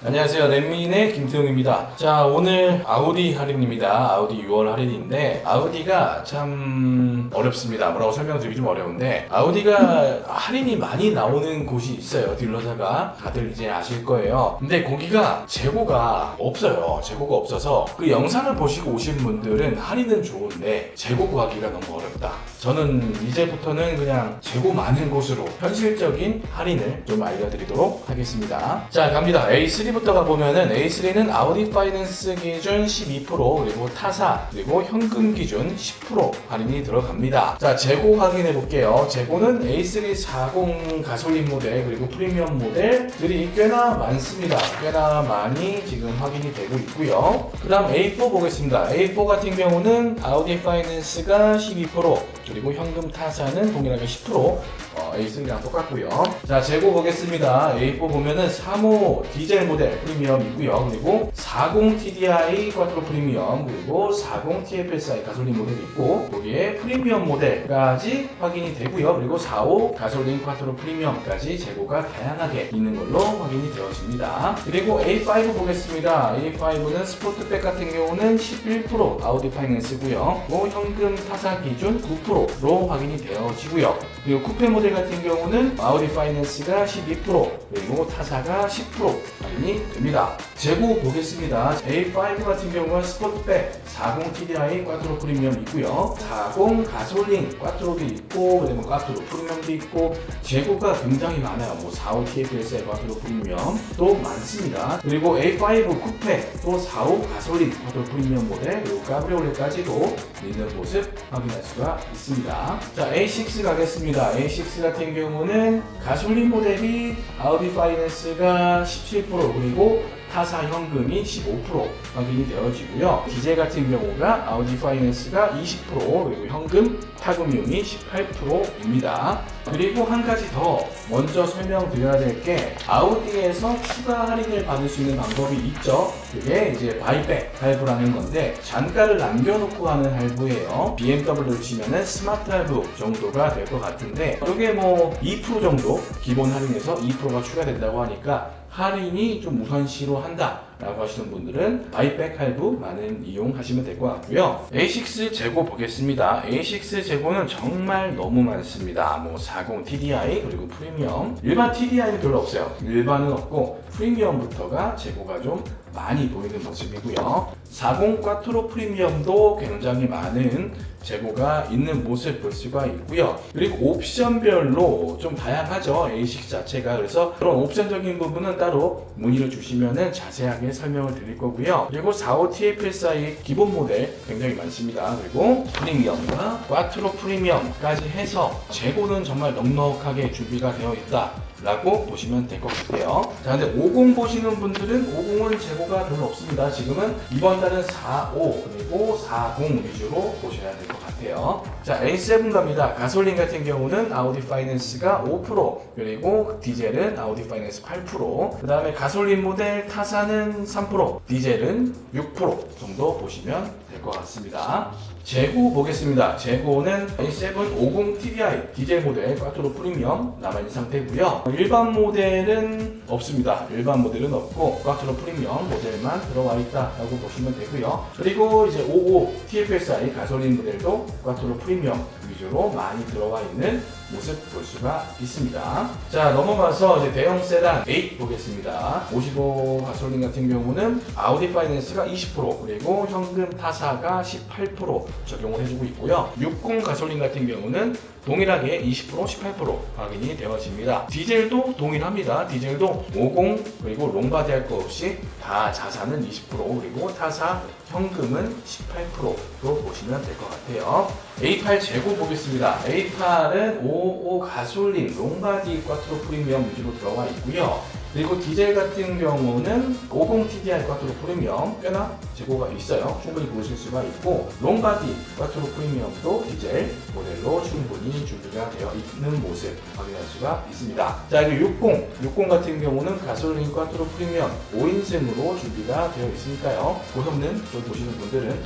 안녕하세요. 렛민의 김태웅입니다. 자, 오늘 아우디 할인입니다. 아우디 6월 할인인데 아우디가 참 어렵습니다. 뭐라고 설명드리기 좀 어려운데 아우디가 할인이 많이 나오는 곳이 있어요. 딜러사가 다들 이제 아실 거예요. 근데 거기가 재고가 없어요. 재고가 없어서 그 영상을 보시고 오신 분들은 할인은 좋은데 재고 구하기가 너무 어렵다. 저는 이제부터는 그냥 재고 많은 곳으로 현실적인 할인을 좀 알려드리도록 하겠습니다. 자, 갑니다. A3부터 가보면은 A3는 아우디 파이낸스 기준 12% 그리고 타사 그리고 현금 기준 10% 할인이 들어갑니다. 자, 재고 확인해 볼게요. 재고는 A3 40 가솔린 모델 그리고 프리미엄 모델들이 꽤나 많습니다. 꽤나 많이 지금 확인이 되고 있고요. 그 다음 A4 보겠습니다. A4 같은 경우는 아우디 파이낸스가 12% 그리고 현금 타사는 동일하게 10% A3랑 똑같고요. 자, 재고 보겠습니다. A4 보면은 35 디젤 모델 프리미엄이고요. 그리고 40 TDI 쿼트로 프리미엄 그리고 40 TFSI 가솔린 모델이 있고 거기에 프리미엄 모델까지 확인이 되고요. 그리고 45 가솔린 쿼트로 프리미엄까지 재고가 다양하게 있는 걸로 확인이 되어집니다. 그리고 A5 보겠습니다. A5는 스포트백 같은 경우는 11% 아우디 파이낸스고요. 그리고 현금 타사 기준 9%로 확인이 되어지고요. 그리고 쿠페 모델 같은 경우는 아우디 파이낸스가 12% 그리고 타사가 10% 할인이 됩니다. 재고 보겠습니다. A5 같은 경우는 스포트백 40 TDI 꽈트로 프리미엄 있고요. 40 가솔린 꽈트로도 있고 그리고 꽈트로 프리미엄도 있고 재고가 굉장히 많아요. 뭐 45 TFSI 꽈트로 프리미엄도 많습니다. 그리고 A5 쿠페 또 45 가솔린 꽈트로 프리미엄 모델 그리고 카브리올레까지도 있는 모습 확인할 수가 있습니다. 자, A6 가겠습니다. A6 같은 경우는 가솔린 모델이 아우디 파이낸스가 17% 그리고 타사 현금이 15% 확인이 되어지고요. 디젤 같은 경우가 아우디 파이낸스가 20% 그리고 현금 타금융이 18%입니다. 그리고 한 가지 더 먼저 설명드려야 될 게 아우디에서 추가 할인을 받을 수 있는 방법이 있죠. 그게 이제 바이백 할부라는 건데 잔가를 남겨놓고 하는 할부예요. BMW를 치면은 스마트 할부 정도가 될 것 같은데 이게 뭐 2% 정도 기본 할인에서 2%가 추가된다고 하니까 할인이 좀 우선시로 한다 라고 하시는 분들은 바이백 할부 많은 이용하시면 될 것 같고요. A6 재고 보겠습니다. A6 재고는 정말 너무 많습니다. 뭐 40 TDI 그리고 프리미엄 일반 TDI는 별로 없어요. 일반은 없고 프리미엄부터가 재고가 좀 많이 보이는 모습이고요. 40 꽈트로 프리미엄도 굉장히 많은 재고가 있는 모습 볼 수가 있고요. 그리고 옵션별로 좀 다양하죠. A6 자체가. 그래서 그런 옵션적인 부분은 따로 문의를 주시면 자세하게 설명을 드릴 거고요. 그리고 45 TFSI 기본 모델 굉장히 많습니다. 그리고 프리미엄과 꽈트로 프리미엄까지 해서 재고는 정말 넉넉하게 준비가 되어 있다 라고 보시면 될 것 같아요. 자, 근데 50 보시는 분들은 50은 재고가 별로 없습니다. 지금은 이번 달은 45 그리고 40 위주로 보셔야 될 것 같아요. 자, A7 갑니다. 가솔린 같은 경우는 아우디 파이낸스가 5% 그리고 디젤은 아우디 파이낸스 8%, 그 다음에 가솔린 모델 타사는 3%, 디젤은 6% 정도 보시면 될 것 같습니다. 재고 보겠습니다. 재고는 A7 50 TDI 디젤 모델 꽈트로 프리미엄 남아있는 상태고요. 일반 모델은 없습니다. 일반 모델은 없고 꽈트로 프리미엄 모델만 들어와 있다라고 보시면 되고요. 그리고 이제 55 TFSI 가솔린 모델도 꽈트로 프리미엄 위주로 많이 들어와 있는 모습 볼 수가 있습니다. 자, 넘어가서 이제 대형 세단 8 보겠습니다. 55 가솔린 같은 경우는 아우디 파이낸스가 20% 그리고 현금 타사가 18% 적용을 해주고 있고요. 60 가솔린 같은 경우는 동일하게 20% 18% 확인이 되어집니다. 디젤도 동일합니다. 디젤도 50 그리고 롱바디 할 거 없이 다 자산은 20% 그리고 타사 현금은 18%로 보시면 될 것 같아요. A8 재고 보겠습니다. A8은 55 가솔린 롱바디 꽈트로 프리미엄 위주로 들어와 있고요. 그리고 디젤 같은 경우는 50 TDI 꽈트로 프리미엄 꽤나 재고가 있어요. 충분히 보실 수가 있고 롱바디 꽈트로 프리미엄도 디젤 모델로 충분히 준비가 되어 있는 모습 확인할 수가 있습니다. 자, 그리고 60 같은 경우는 가솔린 꽈트로 프리미엄 5인승으로 준비가 되어 있으니까요. 고성능 좀 보시는 분들은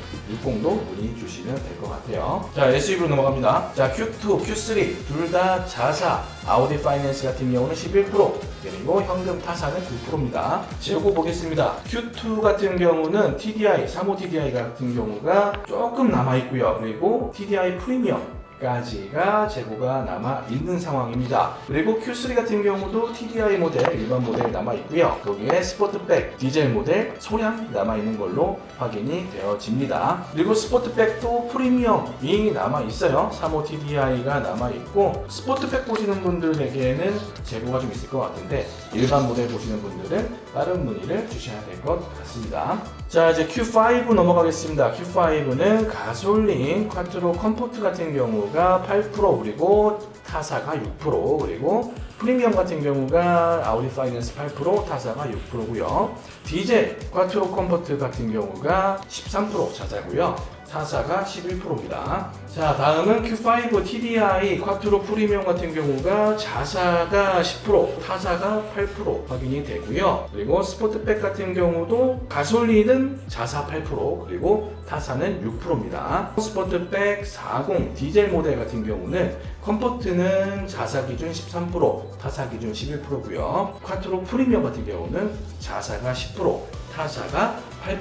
60도 문의 주시면 될 것 같아요. 자, SUV로 넘어갑니다. 자, Q2, Q3 둘 다 자사 아우디 파이낸스 같은 경우는 11%, 그리고 현금 타사는 9%입니다. 재고 보겠습니다. Q2 같은 경우는 TDI, 35 TDI 같은 경우가 조금 남아있고요. 그리고 TDI 프리미엄 까지가 재고가 남아 있는 상황입니다. 그리고 Q3 같은 경우도 TDI 모델, 일반 모델 남아 있고요. 거기에 스포트백, 디젤 모델 소량 남아 있는 걸로 확인이 되어집니다. 그리고 스포트백도 프리미엄이 남아 있어요. 35 TDI가 남아 있고 스포트백 보시는 분들에게는 재고가 좀 있을 것 같은데 일반 모델 보시는 분들은 빠른 문의를 주셔야 될 것 같습니다. 자, 이제 Q5 넘어가겠습니다. Q5는 가솔린 쿼트로 컴포트 같은 경우가 8% 그리고 타사가 6% 그리고 프리미엄 같은 경우가 아우디 파이낸스 8% 타사가 6%고요. 디젤 쿼트로 컴포트 같은 경우가 13% 자사고요. 타사가 11%입니다. 자, 다음은 Q5 TDI 쿼트로 프리미엄 같은 경우가 자사가 10%, 타사가 8% 확인이 되고요. 그리고 스포트백 같은 경우도 가솔린은 자사 8%, 그리고 타사는 6%입니다. 스포트백 40 디젤 모델 같은 경우는 컴포트는 자사 기준 13%, 타사 기준 11%고요. 쿼트로 프리미엄 같은 경우는 자사가 10%, 타사가 8%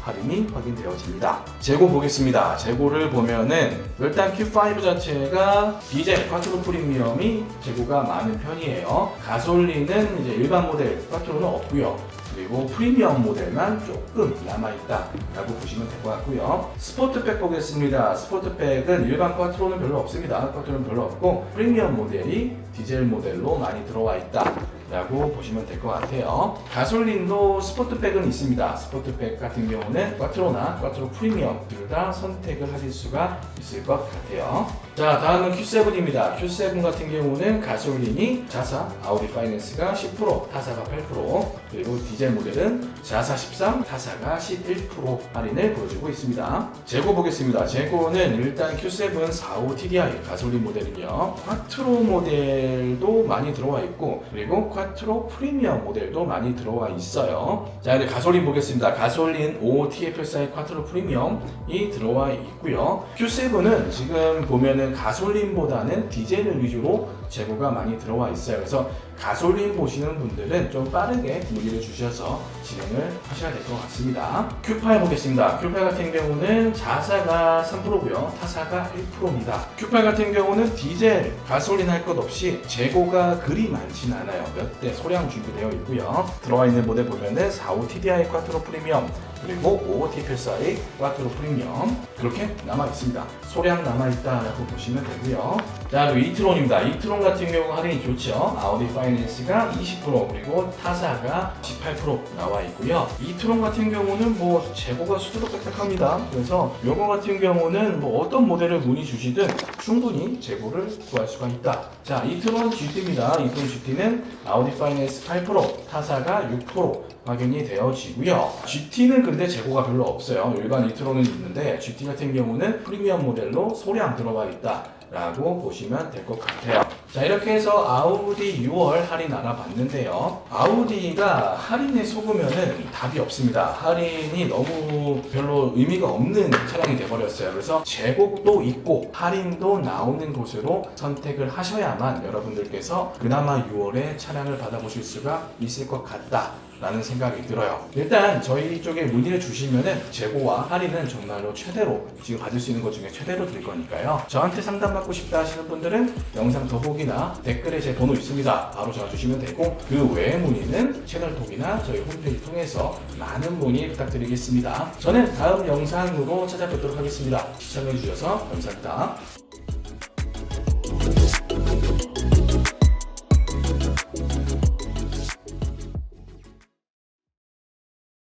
할인이 확인되어집니다. 재고 보겠습니다. 재고를 보면은 일단 Q5 자체가 디젤 쿼트로 프리미엄이 재고가 많은 편이에요. 가솔린은 이제 일반 모델 쿼트로는 없고요. 그리고 프리미엄 모델만 조금 남아있다라고 보시면 될 것 같고요. 스포트백 보겠습니다. 스포트백은 일반 쿼트로는 별로 없습니다. 쿼트로는 별로 없고 프리미엄 모델이 디젤 모델로 많이 들어와 있다 라고 보시면 될 것 같아요. 가솔린도 스포트백은 있습니다. 스포트백 같은 경우는 쿼트로나 쿼트로 프리미엄 둘 다 선택을 하실 수가 있을 것 같아요. 자, 다음은 Q7입니다. Q7 같은 경우는 가솔린이 자사, 아우디 파이낸스가 10%, 타사가 8%, 그리고 디젤 모델은 자사 13, 타사가 11% 할인을 보여주고 있습니다. 재고 보겠습니다. 재고는 일단 Q7 45 TDI 가솔린 모델은요, 쿼트로 모델도 많이 들어와 있고, 그리고 쿼트로 프리미엄 모델도 많이 들어와 있어요. 자, 이제 가솔린 보겠습니다. 가솔린 5 TFSI 쿼트로 프리미엄이 들어와 있고요. Q7은 지금 보면은 가솔린보다는 디젤을 위주로 재고가 많이 들어와 있어요. 그래서 가솔린 보시는 분들은 좀 빠르게 문의를 주셔서 진행을 하셔야 될 것 같습니다. Q8 보겠습니다. Q8 같은 경우는 자사가 3%고요. 타사가 1%입니다. Q8 같은 경우는 디젤, 가솔린 할 것 없이 재고가 그리 많진 않아요. 몇 대 소량 준비되어 있고요. 들어와 있는 모델 보면은 45 TDI 쿼트로 프리미엄, 그리고 5 TFSI 쿼트로 프리미엄 그렇게 남아 있습니다. 소량 남아 있다라고 보시면 되고요. 자, 그리고 이트론입니다. 이트론 같은 경우 할인이 좋죠. 아우디 파이낸스가 20% 그리고 타사가 18% 나와 있고요. 이트론 같은 경우는 뭐 재고가 수두룩딱딱합니다. 그래서 요거 같은 경우는 뭐 어떤 모델을 문의 주시든 충분히 재고를 구할 수가 있다. 자, 이트론 GT입니다. 이트론 GT는 아우디 파이낸스 8%, 타사가 6% 확인이 되어지고요. GT는 근데 재고가 별로 없어요. 일반 이트론은 있는데 GT 같은 경우는 프리미엄 모델로 소량 들어가 있다 라고 보시면 될 것 같아요. 자, 이렇게 해서 아우디 6월 할인 알아봤는데요. 아우디가 할인에 속으면은 답이 없습니다. 할인이 너무 별로 의미가 없는 차량이 돼버렸어요. 그래서 재고도 있고 할인도 나오는 곳으로 선택을 하셔야만 여러분들께서 그나마 6월에 차량을 받아보실 수가 있을 것 같다 라는 생각이 들어요. 일단 저희 쪽에 문의를 주시면은 재고와 할인은 정말로 최대로 지금 받을 수 있는 것 중에 최대로 드릴 거니까요. 저한테 상담받고 싶다 하시는 분들은 영상 더보기나 댓글에 제 번호 있습니다. 바로 전화 주시면 되고 그 외의 문의는 채널톡이나 저희 홈페이지 통해서 많은 문의 부탁드리겠습니다. 저는 다음 영상으로 찾아뵙도록 하겠습니다. 시청해 주셔서 감사합니다.